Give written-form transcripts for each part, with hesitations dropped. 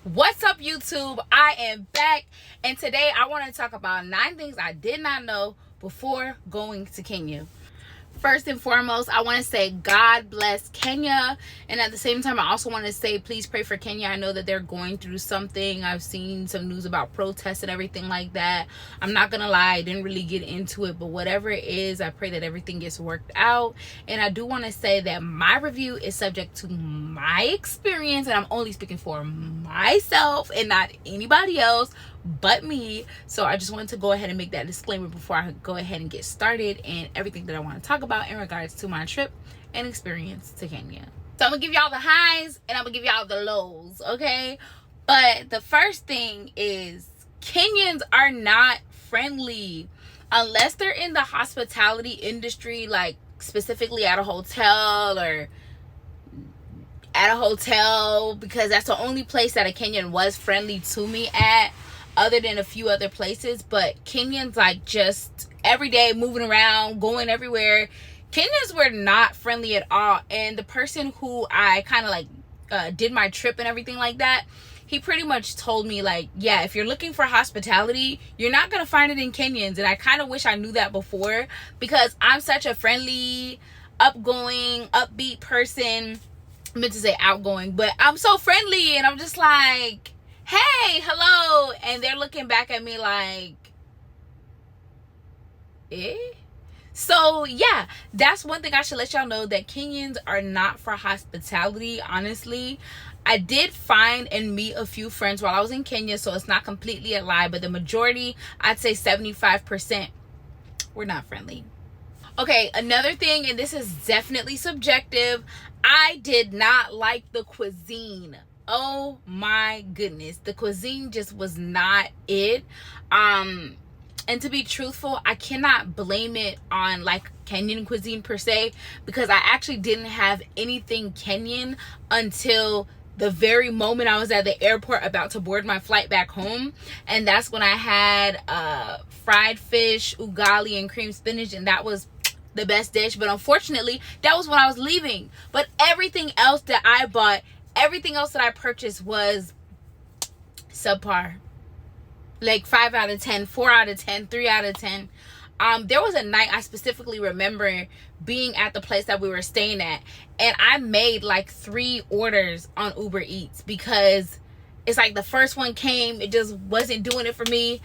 What's up, YouTube? I am back, and today I want to talk about 9 things I did not know before going to Kenya. First and foremost, I want to say God bless Kenya, and at the same time I also want to say please pray for Kenya. I know that they're going through something. I've seen some news about protests and everything like that. I'm not gonna lie, I didn't really get into it, but whatever it is, I pray that everything gets worked out. And I do want to say that my review is subject to my experience, and I'm only speaking for myself and not anybody else but me. So I just wanted to go ahead and make that disclaimer before I go ahead and get started and everything that I want to talk about in regards to my trip and experience to Kenya. So I'm gonna give y'all the highs and I'm gonna give y'all the lows, okay? But the first thing is Kenyans are not friendly unless they're in the hospitality industry, like specifically at a hotel, because that's the only place that a Kenyan was friendly to me at, other than a few other places. But Kenyans, like, just every day moving around, going everywhere, Kenyans were not friendly at all. And the person who I kind of like did my trip and everything like that, he pretty much told me, like, yeah, if you're looking for hospitality, you're not gonna find it in Kenyans. And I kind of wish I knew that before, because I'm such a friendly, upgoing, upbeat person. I meant to say outgoing, but I'm so friendly, and I'm just like, hey, hello, and they're looking back at me like, eh? So yeah, that's one thing I should let y'all know, that Kenyans are not for hospitality. Honestly, I did find and meet a few friends while I was in Kenya, so it's not completely a lie, but the majority, I'd say 75%, were not friendly. Okay, another thing, and this is definitely subjective, I did not like the cuisine. Oh my goodness, the cuisine just was not it. And to be truthful, I cannot blame it on like Kenyan cuisine per se, because I actually didn't have anything Kenyan until the very moment I was at the airport about to board my flight back home. And that's when I had fried fish, ugali, and cream spinach, and that was the best dish. But unfortunately, that was when I was leaving. But everything else that I bought, everything else that I purchased was subpar. Like 5 out of 10, 4 out of 10, 3 out of 10. There was a night I specifically remember being at the place that we were staying at, and I made like 3 orders on Uber Eats, because it's like the first one came, it just wasn't doing it for me.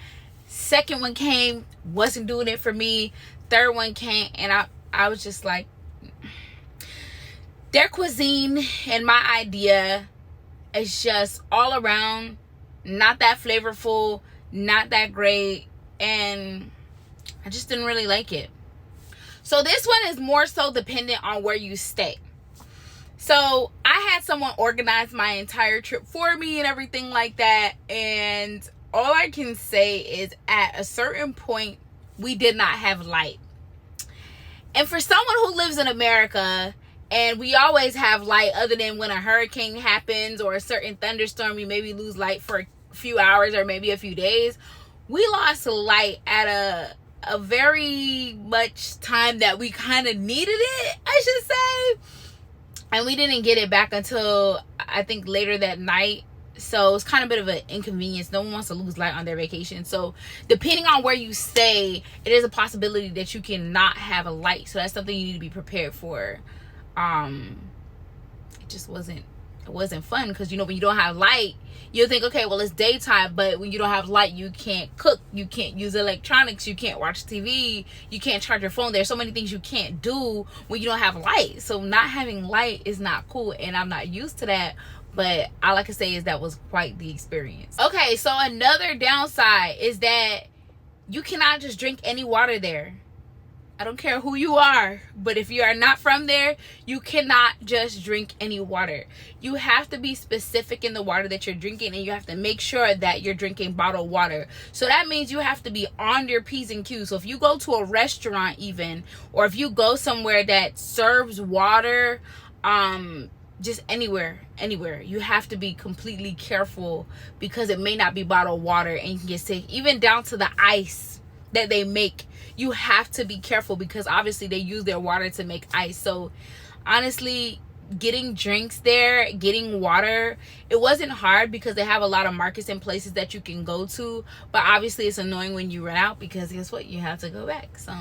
Second one came, wasn't doing it for me. Third one came, and I was just like, their cuisine and my idea is just all around not that flavorful, not that great, and I just didn't really like it. So this one is more so dependent on where you stay. So I had someone organize my entire trip for me and everything like that, and all I can say is at a certain point we did not have light. And for someone who lives in America, and we always have light other than when a hurricane happens or a certain thunderstorm, you maybe lose light for a few hours or maybe a few days. We lost light at a very much time that we kind of needed it, I should say. And we didn't get it back until I think later that night. So it's kind of a bit of an inconvenience. No one wants to lose light on their vacation. So depending on where you stay, it is a possibility that you cannot have a light. So that's something you need to be prepared for. It just wasn't fun, because when you don't have light, you'll think, okay, well, it's daytime, but when you don't have light, you can't cook, you can't use electronics, you can't watch TV, you can't charge your phone. There's so many things you can't do when you don't have light. So not having light is not cool, and I'm not used to that. But all I can say is that was quite the experience. Okay, so another downside is that you cannot just drink any water there. I don't care who you are, but if you are not from there, you cannot just drink any water. You have to be specific in the water that you're drinking, and you have to make sure that you're drinking bottled water. So that means you have to be on your P's and Q's. So if you go to a restaurant even, or if you go somewhere that serves water, just anywhere, you have to be completely careful, because it may not be bottled water and you can get sick. Even down to the ice that they make, you have to be careful, because obviously they use their water to make ice. So honestly, getting drinks there, getting water, it wasn't hard because they have a lot of markets and places that you can go to. But obviously it's annoying when you run out, because guess what, you have to go back. So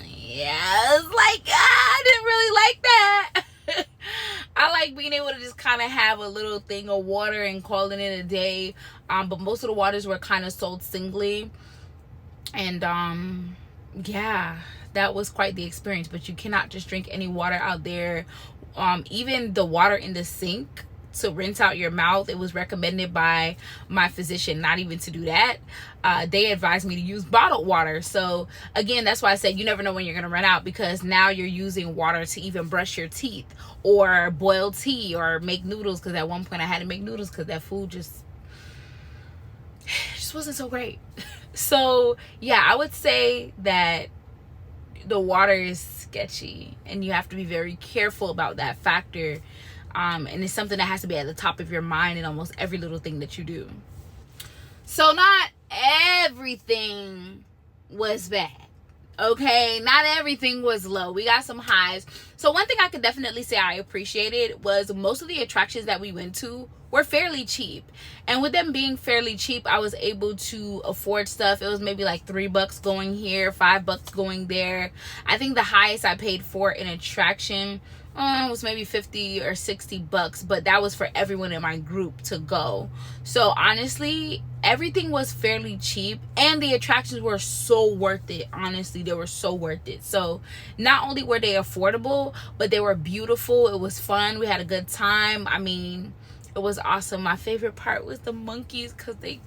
yeah, it's like, I didn't really like that. I like being able to just kind of have a little thing of water and calling it a day. But most of the waters were kind of sold singly. And yeah, that was quite the experience. But you cannot just drink any water out there. Even the water in the sink to rinse out your mouth, it was recommended by my physician not even to do that. They advised me to use bottled water. So again, that's why I said you never know when you're gonna run out, because now you're using water to even brush your teeth or boil tea or make noodles, because at one point I had to make noodles because that food just wasn't so great. So yeah, I would say that the water is sketchy and you have to be very careful about that factor. And it's something that has to be at the top of your mind in almost every little thing that you do. So not everything was bad. Okay, not everything was low. We got some highs. So one thing I could definitely say I appreciated was most of the attractions that we went to were fairly cheap. And with them being fairly cheap, I was able to afford stuff. It was maybe like $3 going here, $5 going there. I think the highest I paid for an attraction was maybe $50 or $60, but that was for everyone in my group to go. So honestly, everything was fairly cheap, and the attractions were so worth it. Honestly, they were so worth it. So not only were they affordable, but they were beautiful. It was fun. We had a good time. I mean, it was awesome. My favorite part was the monkeys, because they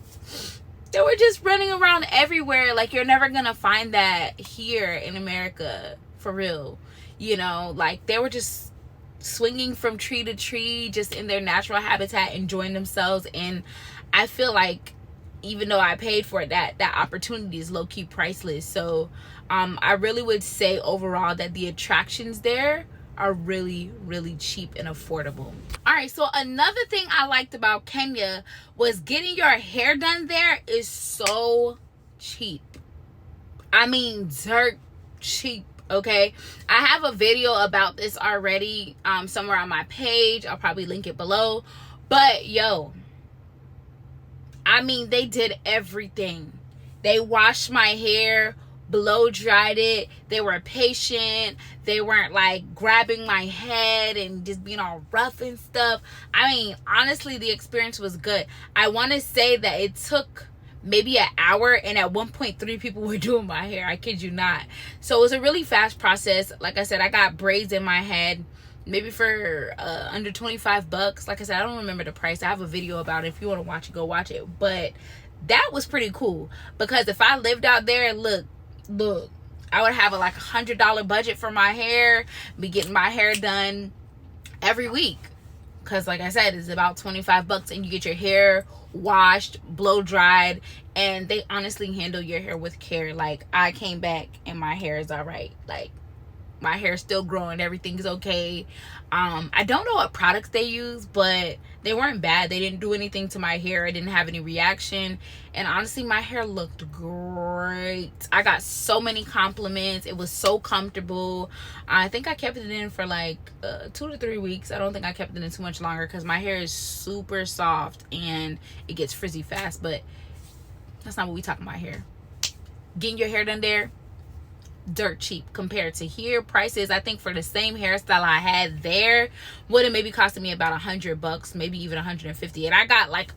were just running around everywhere. Like, you're never gonna find that here in America, for real. You know, like, they were just swinging from tree to tree, just in their natural habitat, enjoying themselves. And I feel like even though I paid for it, that opportunity is low-key priceless. So I really would say overall that the attractions there are really, really cheap and affordable. All right, so another thing I liked about Kenya was getting your hair done there is so cheap. I mean, dirt cheap. Okay, I have a video about this already somewhere on my page. I'll probably link it below. But yo, I mean, they did everything. They washed my hair, blow dried it. They were patient. They weren't like grabbing my head and just being all rough and stuff. I mean, honestly, the experience was good. I want to say that it took maybe an hour, and at one point 3 people were doing my hair. I kid you not. So it was a really fast process. Like I said, I got braids in my head maybe for under $25. Like I said, I don't remember the price. I have a video about it. If you want to watch it, go watch it. But that was pretty cool, because if I lived out there, look, I would have like $100 budget for my hair, be getting my hair done every week. Because like I said, it's about $25, and you get your hair washed, blow dried, and they honestly handle your hair with care. Like, I came back and my hair is all right. Like, my hair is still growing, everything's okay. I don't know what products they use, but they weren't bad. They didn't do anything to my hair. I didn't have any reaction, and honestly, my hair looked great. I got so many compliments. It was so comfortable. I think I kept it in for like 2 to 3 weeks. I don't think I kept it in too much longer, because my hair is super soft and it gets frizzy fast. But that's not what we talking about here. Getting your hair done there, dirt cheap compared to here. Prices, I think, for the same hairstyle I had there would have maybe costed me about $100, maybe even $150. And I got like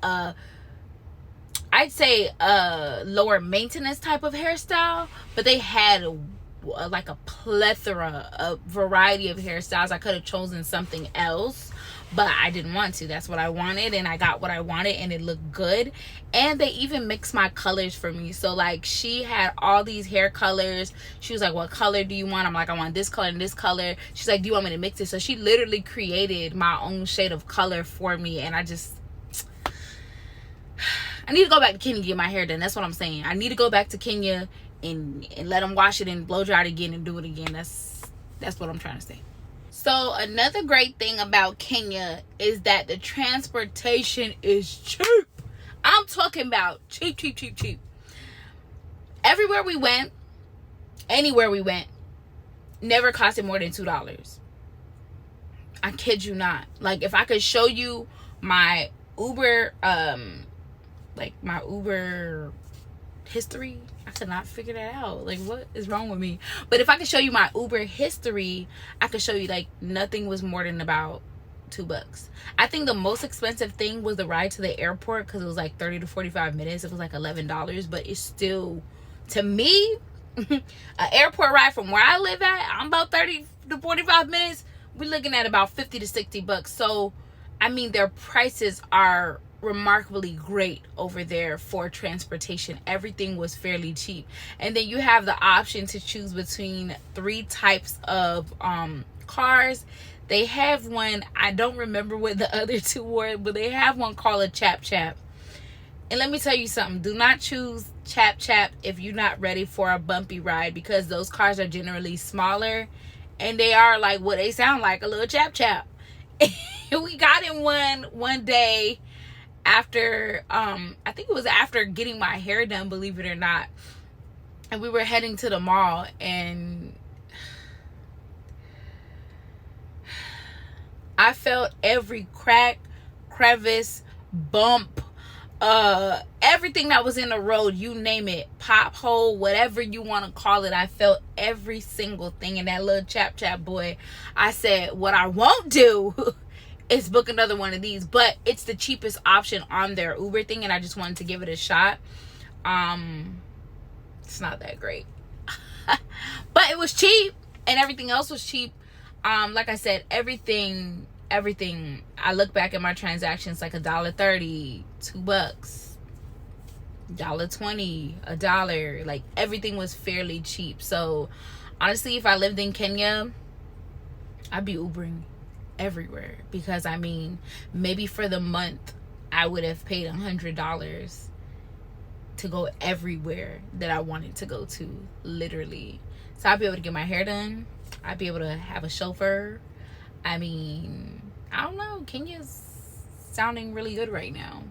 I'd say a lower maintenance type of hairstyle, but they had like a plethora, a variety of hairstyles. I could have chosen something else, but I didn't want to. That's what I wanted, and I got what I wanted, and it looked good. And they even mixed my colors for me. So like, she had all these hair colors. She was like, what color do you want? I'm like, I want this color and this color. She's like, do you want me to mix it? So she literally created my own shade of color for me. And I need to go back to Kenya and get my hair done. That's what I'm saying. I need to go back to Kenya and let them wash it and blow dry it again and do it again. That's what I'm trying to say. So another great thing about Kenya is that the transportation is cheap. I'm talking about cheap, cheap, cheap, cheap. Everywhere we went, anywhere we went, never costed more than $2. I kid you not. Like, if I could show you my Uber, like my Uber history, I could not figure that out. Like, what is wrong with me? But if I could show you my Uber history, I could show you, like, nothing was more than about $2. I think the most expensive thing was the ride to the airport, because it was like 30 to 45 minutes. It was like $11, but it's still, to me, an airport ride from where I live at, I'm about 30 to 45 minutes. We're looking at about 50 to 60 bucks. So, I mean, their prices are remarkably great over there for transportation. Everything was fairly cheap. And then you have the option to choose between 3 types of cars. They have one, I don't remember what the other 2 were, but they have one called a Chap Chap. And let me tell you something, do not choose Chap Chap if you're not ready for a bumpy ride, because those cars are generally smaller and they are like what they sound like, a little Chap Chap. We got in one day after, I think it was after getting my hair done, believe it or not. And we were heading to the mall, and I felt every crack, crevice, bump, everything that was in the road, you name it, pop hole, whatever you want to call it. I felt every single thing in that little Chap Chap, boy. I said, what I won't do is book another one of these, but it's the cheapest option on their Uber thing, and I just wanted to give it a shot. It's not that great, but it was cheap, and everything else was cheap. Like I said, everything, I look back at my transactions, like $1.30, $2, $1.20, $1, like everything was fairly cheap. So honestly, if I lived in Kenya, I'd be Ubering everywhere, because I mean, maybe for the month I would have paid $100 to go everywhere that I wanted to go to, literally. So I'd be able to get my hair done, I'd be able to have a chauffeur. I mean, I don't know, Kenya's sounding really good right now.